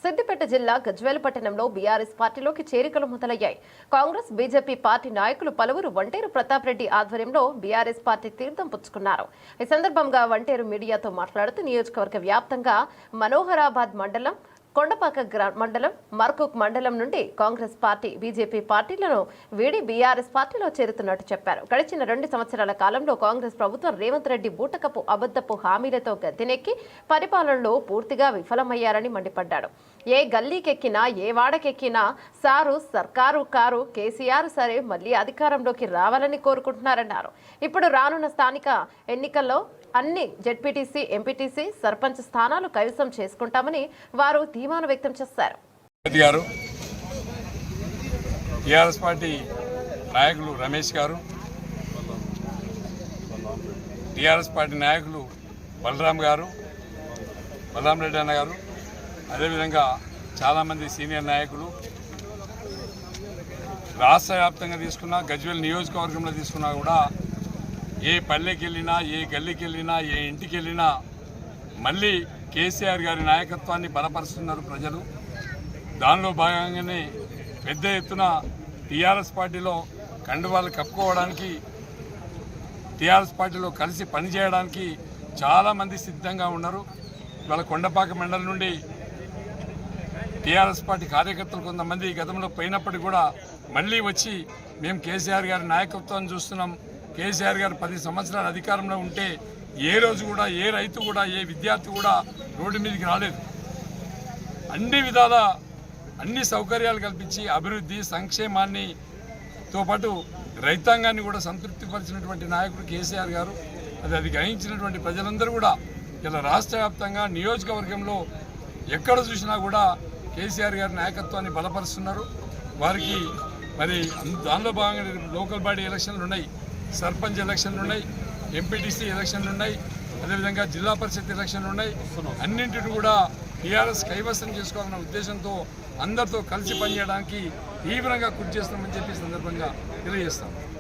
సిద్దిపేట జిల్లా గజ్వేల్ పట్టణంలో బీఆర్ఎస్ పార్టీలోకి చేరికలు మొదలయ్యాయి. కాంగ్రెస్, బీజేపీ పార్టీ నాయకులు పలువురు వంటేరు ప్రతాప్ రెడ్డి ఆధ్వర్యంలో బీఆర్ఎస్ పార్టీ తీర్థం పుచ్చుకున్నారు. ఈ సందర్భంగా వంటేరు మీడియాతో మాట్లాడుతూ నియోజకవర్గ వ్యాప్తంగా మనోహరాబాద్ మండలం, కొండపాక మండలం, మర్కుక్ మండలం నుండి కాంగ్రెస్ పార్టీ, బీజేపీ పార్టీలను వీడి బీఆర్ఎస్ పార్టీలో చేరుతున్నట్టు చెప్పారు. గడిచిన 2 సంవత్సరాల కాలంలో కాంగ్రెస్ ప్రభుత్వం రేవంత్ రెడ్డి బూటకపు అబద్ధపు హామీలతో గద్దెనెక్కి పరిపాలనలో పూర్తిగా విఫలమయ్యారని మండిపడ్డాడు. ఏ గల్లీకెక్కినా, ఏ వాడకెక్కినా సారు సర్కారు కారు, కేసీఆర్ సరే మళ్లీ అధికారంలోకి రావాలని కోరుకుంటున్నారన్నారు. ఇప్పుడు రానున్న స్థానిక ఎన్నికల్లో అన్ని జెడ్పీటీసీ, ఎంపీటీసీ, సర్పంచ్ స్థానాలు కైవసం చేసుకుంటామని వారు ధీమాను వ్యక్తం చేశారు. టీఆర్ఎస్ పార్టీ నాయకులు రమేష్ గారు, టీఆర్ఎస్ పార్టీ నాయకులు బలరాం రెడ్డి అన్న గారు, అదేవిధంగా చాలామంది సీనియర్ నాయకులు రాష్ట్ర వ్యాప్తంగా తీసుకున్నా, గజ్వేల్ నియోజకవర్గంలో తీసుకున్నా కూడా ఏ పల్లెకి వెళ్ళినా, ఏ గల్లీకి వెళ్ళినా, ఏ ఇంటికి వెళ్ళినా మళ్ళీ కేసీఆర్ గారి నాయకత్వాన్ని బలపరుస్తున్నారు ప్రజలు. దానిలో భాగంగానే పెద్ద ఎత్తున టీఆర్ఎస్ పార్టీలో కండువాలు కప్పుకోవడానికి, టీఆర్ఎస్ పార్టీలో కలిసి పనిచేయడానికి చాలామంది సిద్ధంగా ఉన్నారు. ఇవాళ కొండపాక మండలం నుండి టీఆర్ఎస్ పార్టీ కార్యకర్తలు కొంతమంది గతంలో పోయినప్పటికీ కూడా మళ్ళీ వచ్చి మేము కేసీఆర్ గారి నాయకత్వాన్ని చూస్తున్నాం, కేసీఆర్ గారు 10 సంవత్సరాల అధికారంలో ఉంటే ఏ రోజు కూడా ఏ రైతు కూడా, ఏ విద్యార్థి కూడా రోడ్డు మీదకి రాలేదు. అన్ని విధాల అన్ని సౌకర్యాలు కల్పించి అభివృద్ధి, సంక్షేమాన్నితో పాటు రైతాంగాన్ని కూడా సంతృప్తిపరిచినటువంటి నాయకుడు కేసీఆర్ గారు. అది గ్రహించినటువంటి ప్రజలందరూ కూడా ఇలా రాష్ట్ర వ్యాప్తంగా నియోజకవర్గంలో ఎక్కడ చూసినా కూడా కేసీఆర్ గారి నాయకత్వాన్ని బలపరుస్తున్నారు. వారికి మరి దానిలో భాగంగా లోకల్ బాడీ ఎలక్షన్లు ఉన్నాయి, సర్పంచ్ ఎలక్షన్లు ఉన్నాయి, ఎంపీటీసీ ఎలక్షన్లు ఉన్నాయి, అదేవిధంగా జిల్లా పరిషత్ ఎలక్షన్లు ఉన్నాయి. అన్నింటిని కూడా టీఆర్ఎస్ కైవసం చేసుకోవాలన్న ఉద్దేశంతో అందరితో కలిసి పనిచేయడానికి తీవ్రంగా కృషి చేస్తామని చెప్పి సందర్భంగా తెలియజేస్తాం.